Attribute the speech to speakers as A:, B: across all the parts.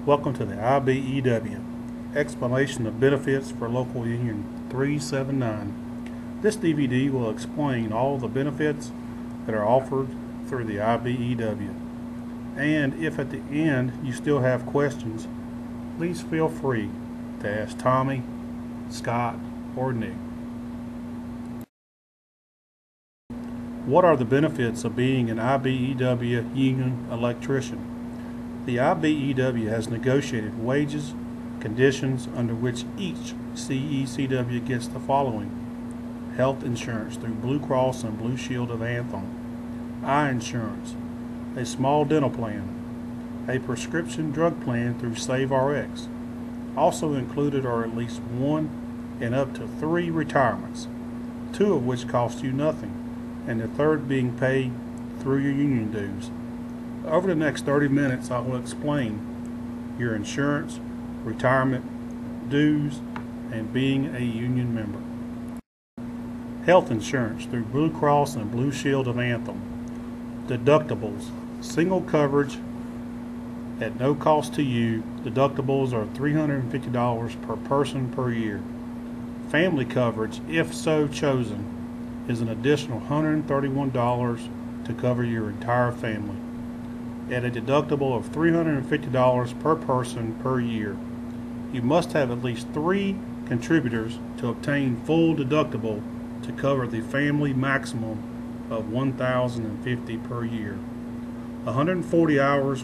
A: Welcome to the Ibew Explanation of Benefits for Local Union 379. This DVD will explain all the benefits that are offered through the Ibew. And if at the end you still have questions, please feel free to ask Tommy, Scott, or Nick. What are the benefits of being an Ibew union electrician? The Ibew has negotiated wages, conditions under which each CECW gets the following: health insurance through Blue Cross and Blue Shield of Anthem, eye insurance, a small dental plan, a prescription drug plan through SaveRx. Also included are at least 1 and up to 3 retirements, 2 of which cost you nothing, and the third being paid through your union dues. Over the next 30 minutes, I will explain your insurance, retirement, dues, and being a union member. Health insurance through Blue Cross and Blue Shield of Anthem. Deductibles. Single coverage at no cost to you. Deductibles are $350 per person per year. Family coverage, if so chosen, is an additional $131 to cover your entire family, at a deductible of $350 per person per year. You must have at least 3 contributors to obtain full deductible to cover the family maximum of $1,050 per year. 140 hours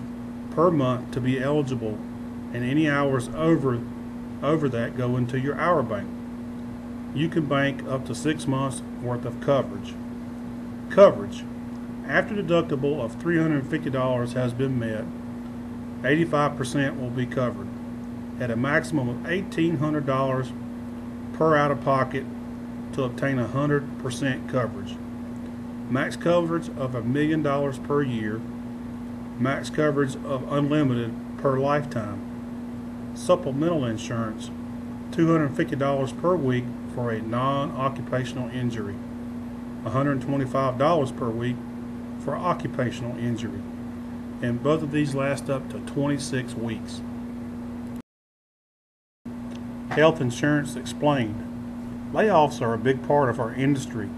A: per month to be eligible, and any hours over that go into your hour bank. You can bank up to 6 months worth of coverage. After deductible of $350 has been met, 85% will be covered, at a maximum of $1,800 per out-of-pocket to obtain 100% coverage. Max coverage of $1 million per year. Max coverage of unlimited per lifetime. Supplemental insurance, $250 per week for a non-occupational injury, $125 per week for occupational injury, and both of these last up to 26 weeks. Health insurance explained. Layoffs are a big part of our industry,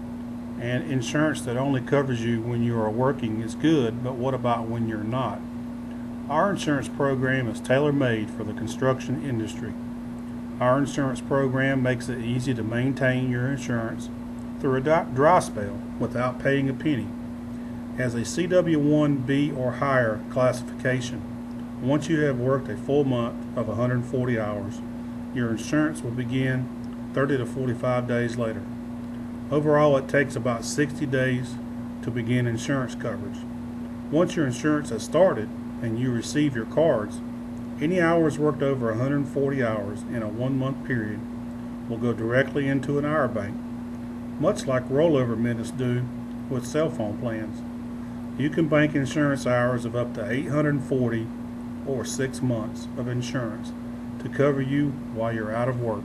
A: and insurance that only covers you when you are working is good, but what about when you're not? Our insurance program is tailor-made for the construction industry. Our insurance program makes it easy to maintain your insurance through a dry spell without paying a penny. Has a CW1B or higher classification. Once you have worked a full month of 140 hours, your insurance will begin 30 to 45 days later. Overall, it takes about 60 days to begin insurance coverage. Once your insurance has started and you receive your cards, any hours worked over 140 hours in a 1-month period will go directly into an hour bank, much like rollover minutes do with cell phone plans. You can bank insurance hours of up to 840 or 6 months of insurance to cover you while you're out of work.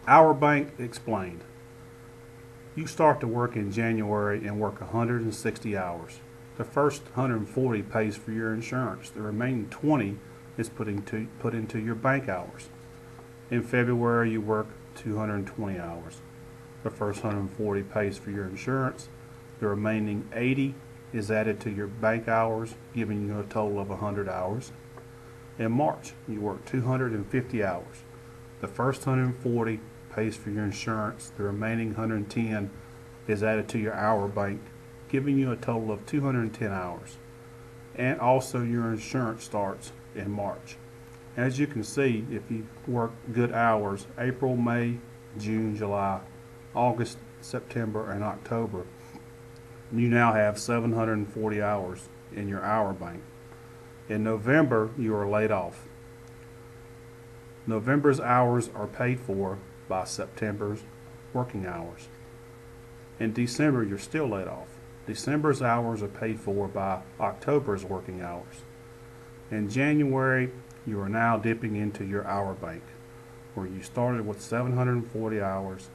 A: Hour bank explained. You start to work in January and work 160 hours. The first 140 pays for your insurance. The remaining 20 is put into your bank hours. In February, you work 220 hours. The first 140 pays for your insurance. The remaining 80 is added to your bank hours, giving you a total of 100 hours. In March, you work 250 hours. The first 140 pays for your insurance. The remaining 110 is added to your hour bank, giving you a total of 210 hours. And also your insurance starts in March. As you can see, if you work good hours, April, May, June, July, August, September, and October, you now have 740 hours in your hour bank. In November, you are laid off. November's hours are paid for by September's working hours. In December, you're still laid off. December's hours are paid for by October's working hours. In January, you are now dipping into your hour bank, where you started with 740 hours.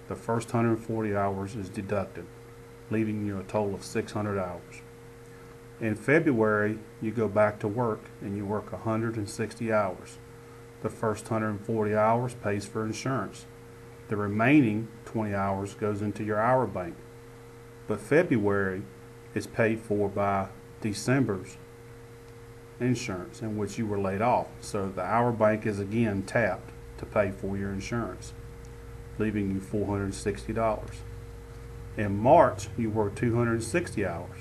A: The first 140 hours is deducted, leaving you a total of 600 hours. In February, you go back to work and you work 160 hours. The first 140 hours pays for insurance. The remaining 20 hours goes into your hour bank. But February is paid for by December's insurance in which you were laid off. So the hour bank is again tapped to pay for your insurance, leaving you $460. In March, you work 260 hours.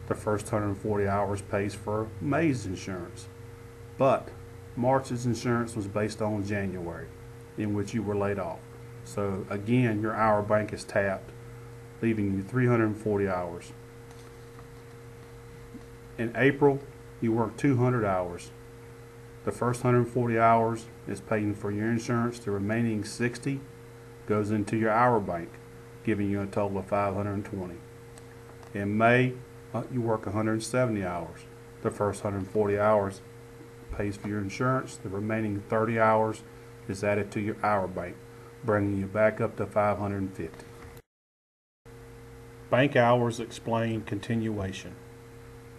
A: The first 140 hours pays for May's insurance. But March's insurance was based on January, in which you were laid off. So again, your hour bank is tapped, leaving you 340 hours. In April, you work 200 hours. The first 140 hours is paying for your insurance. The remaining 60 goes into your hour bank, giving you a total of 520. In May, you work 170 hours. The first 140 hours pays for your insurance. The remaining 30 hours is added to your hour bank, bringing you back up to 550. Bank hours explained continuation.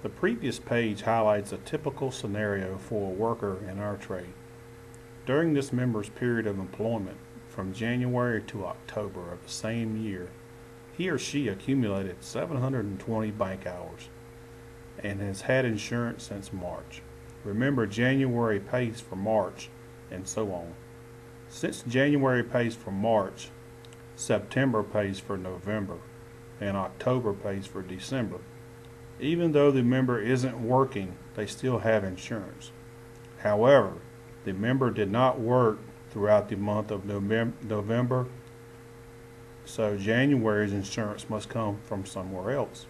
A: The previous page highlights a typical scenario for a worker in our trade. During this member's period of employment, from January to October of the same year, he or she accumulated 720 bank hours and has had insurance since March. Remember, January pays for March and so on. Since January pays for March, September pays for November, and October pays for December. Even though the member isn't working, they still have insurance. However, the member did not work throughout the month of November, so January's insurance must come from somewhere else.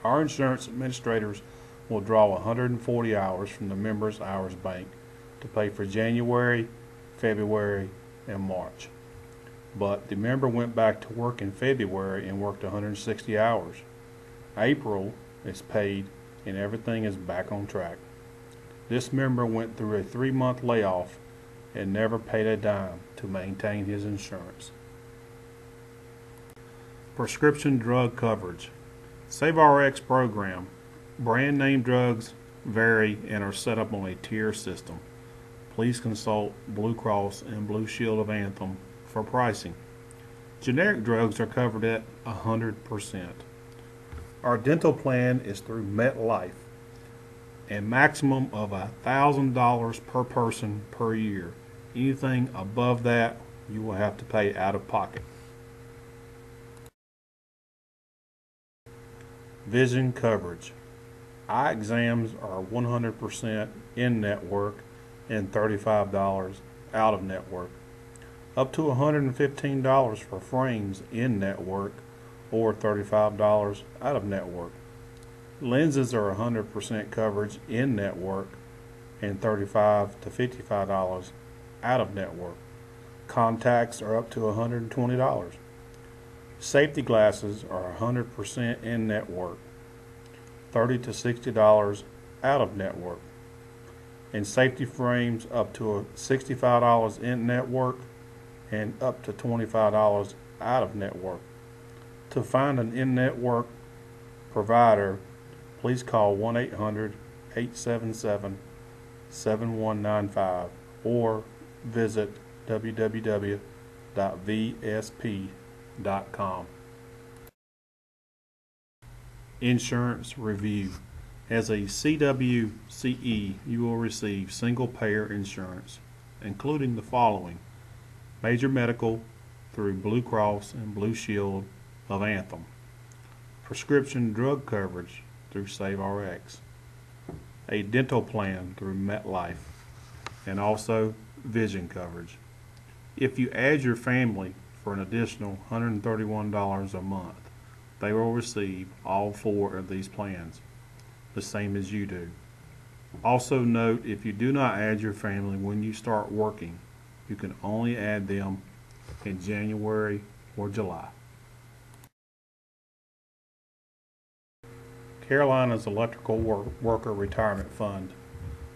A: Our insurance administrators will draw 140 hours from the member's hours bank to pay for January, February, and March. But the member went back to work in February and worked 160 hours. April is paid and everything is back on track. This member went through a 3-month layoff and never paid a dime to maintain his insurance. Prescription drug coverage. SaveRx program. Brand name drugs vary and are set up on a tier system. Please consult Blue Cross and Blue Shield of Anthem for pricing. Generic drugs are covered at 100%. Our dental plan is through MetLife, a maximum of $1,000 per person per year. Anything above that, you will have to pay out of pocket. Vision coverage. Eye exams are 100% in-network and $35 out-of-network. Up to $115 for frames in-network or $35 out-of-network. Lenses are 100% coverage in-network and $35 to $55 out-of-network. Contacts are up to $120. Safety glasses are 100% in-network, $30 to $60 out-of-network. And safety frames up to $65 in-network and up to $25 out-of-network. To find an in-network provider, please call 1-800-877-7195 or visit www.vsp.com. Insurance review. As a CWCE, you will receive single-payer insurance, including the following: major medical through Blue Cross and Blue Shield of Anthem, prescription drug coverage through SaveRx, a dental plan through MetLife, and also vision coverage. If you add your family for an additional $131 a month, they will receive all 4 of these plans, the same as you do. Also note, if you do not add your family when you start working, you can only add them in January or July. Carolina's Electrical Worker Retirement Fund.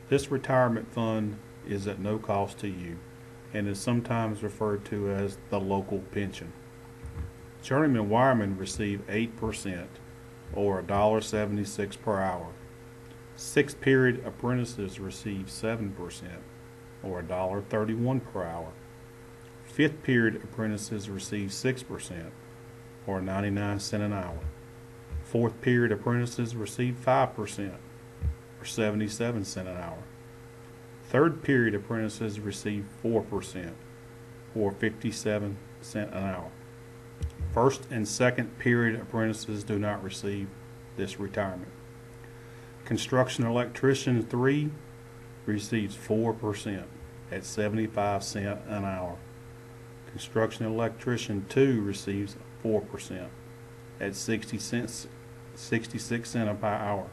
A: This retirement fund is at no cost to you and is sometimes referred to as the local pension. Journeyman wiremen receive 8%, or $1.76 per hour. 6th period apprentices receive 7%, or $1.31 per hour. 5th period apprentices receive 6%, or 99 cents an hour. 4th period apprentices receive 5%, or 77 cents an hour. 3rd period apprentices receive 4%, or 57 cents an hour. 1st and 2nd period apprentices do not receive this retirement. Construction electrician 3 receives 4% at 75 cents an hour. Construction electrician 2 receives 4% at 66 cents per hour.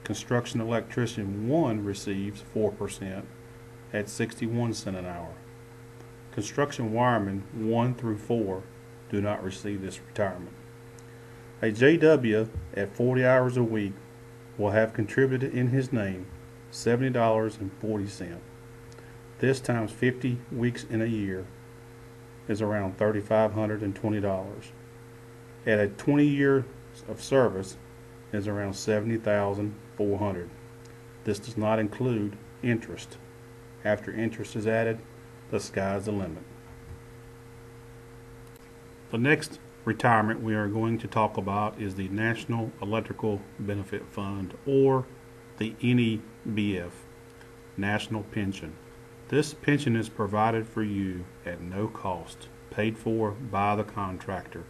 A: Construction electrician 1 receives 4% at 61 cents an hour. Construction wiremen 1 through 4 do not receive this retirement. A JW at 40 hours a week will have contributed in his name $70.40. This times 50 weeks in a year is around $3,520. At a 20 years of service is around $70,400. This does not include interest. After interest is added, the sky's the limit. The next retirement we are going to talk about is the National Electrical Benefit Fund, or the NEBF, National Pension. This pension is provided for you at no cost, paid for by the contractor.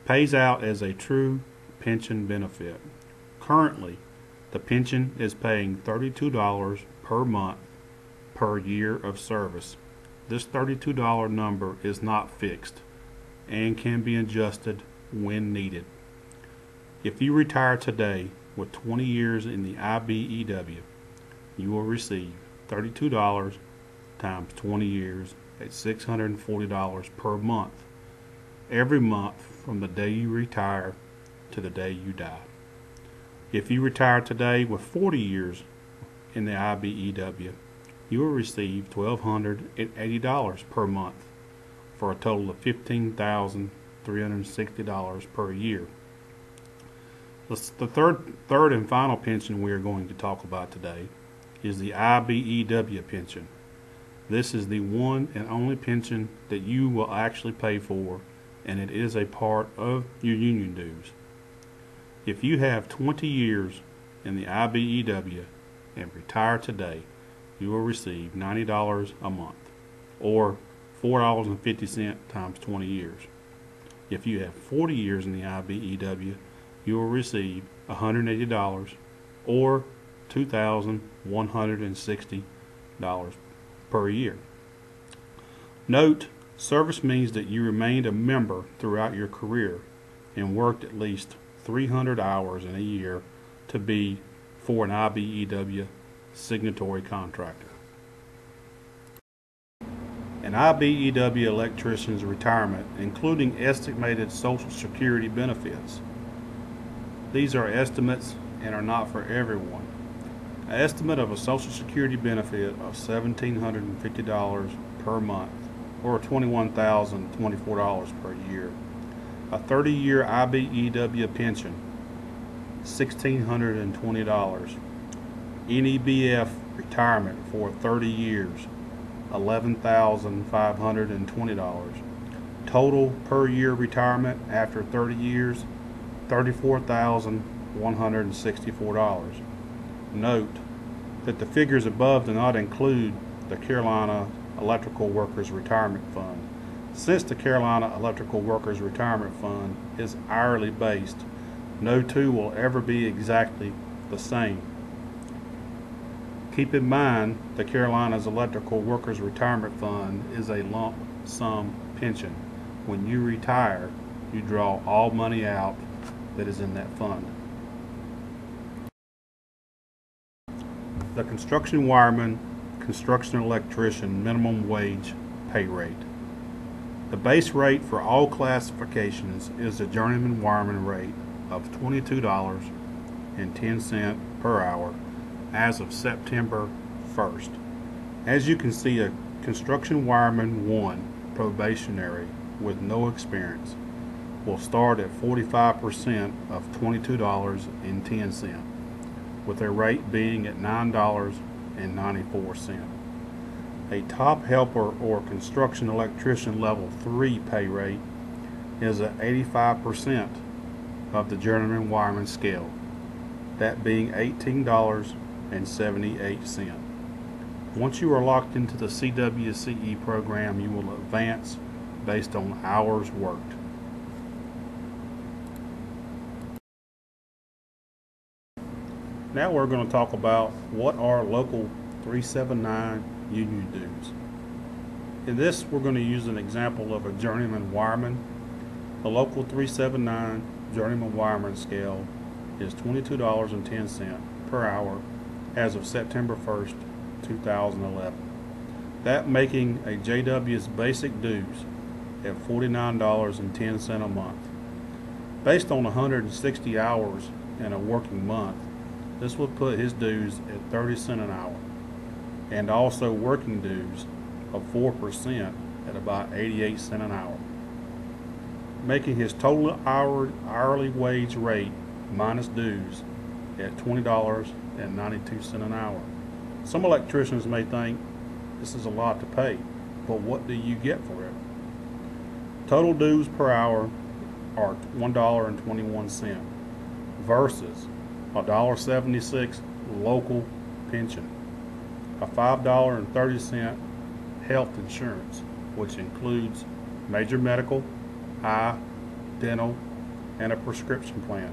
A: Pays out as a true pension benefit. Currently, the pension is paying $32 per month per year of service. This $32 number is not fixed and can be adjusted when needed. If you retire today with 20 years in the IBEW, you will receive $32 times 20 years at $640 per month, every month from the day you retire to the day you die. If you retire today with 40 years in the IBEW, you will receive $1,280 per month, for a total of $15,360 per year. The third and final pension we are going to talk about today is the IBEW pension. This is the one and only pension that you will actually pay for, and it is a part of your union dues. If you have 20 years in the IBEW and retire today, you will receive $90 a month, or $4.50 times 20 years. If you have 40 years in the IBEW, you will receive $180, or $2,160 per year. Note, service means that you remained a member throughout your career and worked at least 300 hours in a year to be for an IBEW signatory contractor. An IBEW electrician's retirement, including estimated Social Security benefits. These are estimates and are not for everyone. An estimate of a Social Security benefit of $1,750 per month, or $21,024 per year. A 30-year IBEW pension, $1,620. NEBF retirement for 30 years, $11,520. Total per year retirement after 30 years, $34,164. Note that the figures above do not include the Carolina Electrical Workers Retirement Fund. Since the Carolina Electrical Workers Retirement Fund is hourly based, no two will ever be exactly the same. Keep in mind, the Carolina's Electrical Workers Retirement Fund is a lump sum pension. When you retire, you draw all money out that is in that fund. The construction wireman, construction electrician minimum wage pay rate. The base rate for all classifications is the journeyman wireman rate of $22.10 per hour as of September 1st. As you can see, a construction wireman 1 probationary with no experience will start at 45% of $22.10, with a rate being at $9.94. A top helper or construction electrician level 3 pay rate is at 85% of the journeyman wireman scale, that being $18.78. Once you are locked into the CWCE program, you will advance based on hours worked. Now we're going to talk about what are Local 379 union dues. In this, we're going to use an example of a journeyman wireman. The Local 379 journeyman wireman scale is $22.10 per hour as of September 1st, 2011. That making a JW's basic dues at $49.10 a month. Based on 160 hours in a working month, this would put his dues at 30 cents an hour, and also working dues of 4% at about 88 cents an hour, making his total hourly wage rate minus dues at $20.92 an hour. Some electricians may think this is a lot to pay, but what do you get for it? Total dues per hour are $1.21 versus $1.76 local pension, a $5.30 health insurance, which includes major medical, eye, dental, and a prescription plan,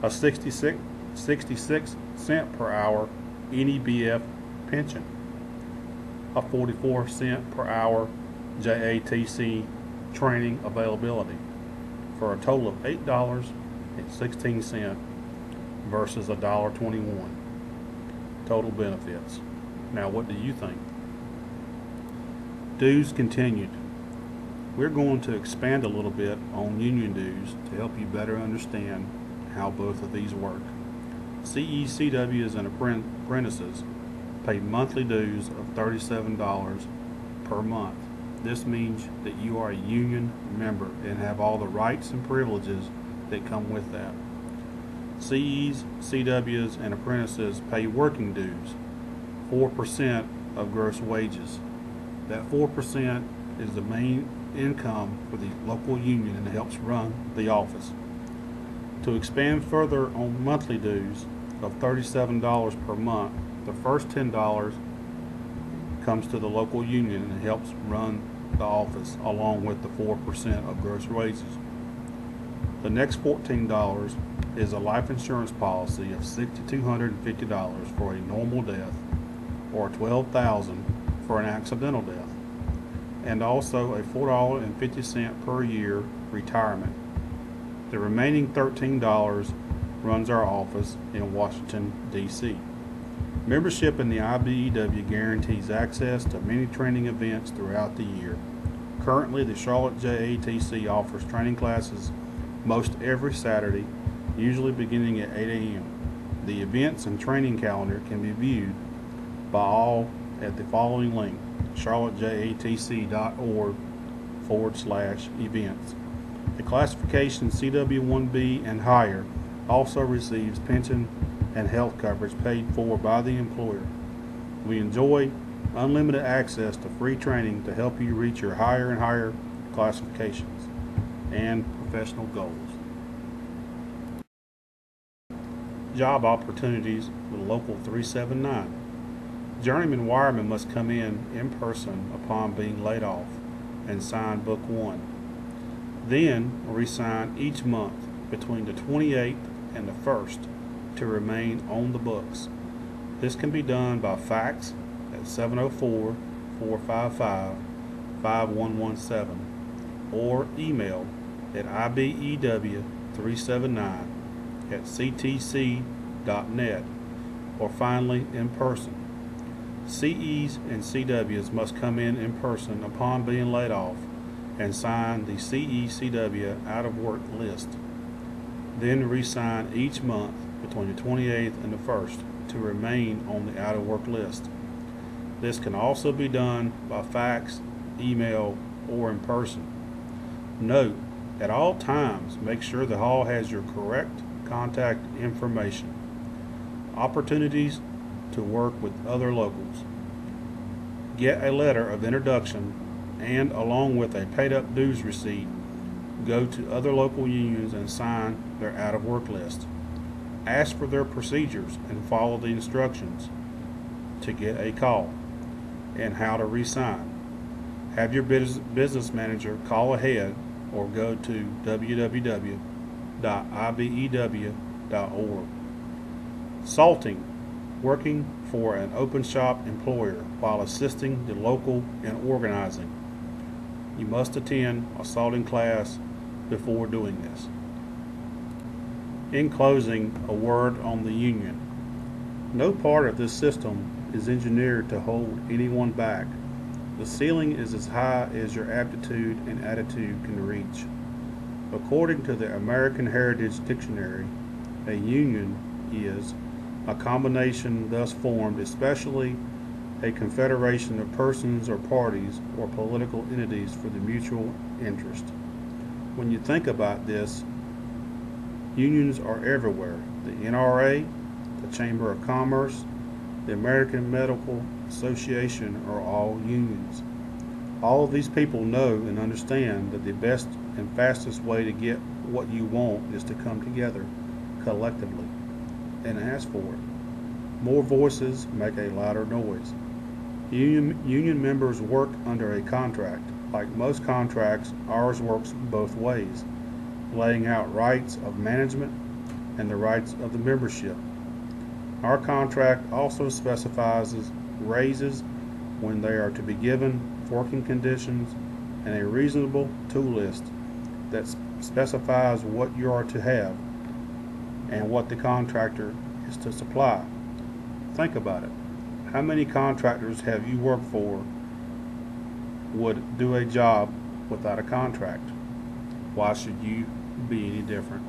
A: a 66 cent per hour NEBF pension, a 44 cent per hour JATC training availability, for a total of $8.16 versus $1.21 total benefits. Now, what do you think? Dues continued. We're going to expand a little bit on union dues to help you better understand how both of these work. CECWs and apprentices pay monthly dues of $37 per month. This means that you are a union member and have all the rights and privileges that come with that. CEs, CWs, and apprentices pay working dues, 4% of gross wages. That 4% is the main income for the local union and helps run the office. To expand further on monthly dues of $37 per month, the first $10 comes to the local union and helps run the office along with the 4% of gross wages. The next $14 is a life insurance policy of $6,250 for a normal death or $12,000 for an accidental death, and also a $4.50 per year retirement. The remaining $13 runs our office in Washington, D.C. Membership in the IBEW guarantees access to many training events throughout the year. Currently, the Charlotte JATC offers training classes most every Saturday, usually beginning at 8 a.m. The events and training calendar can be viewed by all at the following link: charlottejatc.org/events. The classification CW1B and higher also receives pension and health coverage paid for by the employer. We enjoy unlimited access to free training to help you reach your higher and higher classifications and professional goals. Job opportunities with Local 379. Journeyman wiremen must come in person upon being laid off and sign Book 1. Then re-sign each month between the 28th and the 1st to remain on the books. This can be done by fax at 704-455-5117 or email at ibew379@ctc.net, or finally in person. CEs and CWs must come in person upon being laid off and sign the CECW out of work list. Then re-sign each month between the 28th and the 1st to remain on the out of work list. This can also be done by fax, email, or in person. Note At all times, make sure the hall has your correct contact information. Opportunities to work with other locals. Get a letter of introduction and, along with a paid-up dues receipt, go to other local unions and sign their out-of-work list. Ask for their procedures and follow the instructions to get a call and how to re-sign. Have your business manager call ahead or go to www.ibew.org. Salting, working for an open shop employer while assisting the local in organizing. You must attend a salting class before doing this. In closing, a word on the union. No part of this system is engineered to hold anyone back. The ceiling is as high as your aptitude and attitude can reach. According to the American Heritage Dictionary, a union is a combination thus formed, especially a confederation of persons or parties or political entities for the mutual interest. When you think about this, unions are everywhere. The NRA, the Chamber of Commerce, the American Medical Association are all unions. All of these people know and understand that the best and fastest way to get what you want is to come together collectively and ask for it. More voices make a louder noise. Union members work under a contract. Like most contracts, ours works both ways, laying out rights of management and the rights of the membership. Our contract also specifies raises when they are to be given, working conditions, and a reasonable tool list that specifies what you are to have and what the contractor is to supply. Think about it. How many contractors have you worked for would do a job without a contract? Why should you be any different?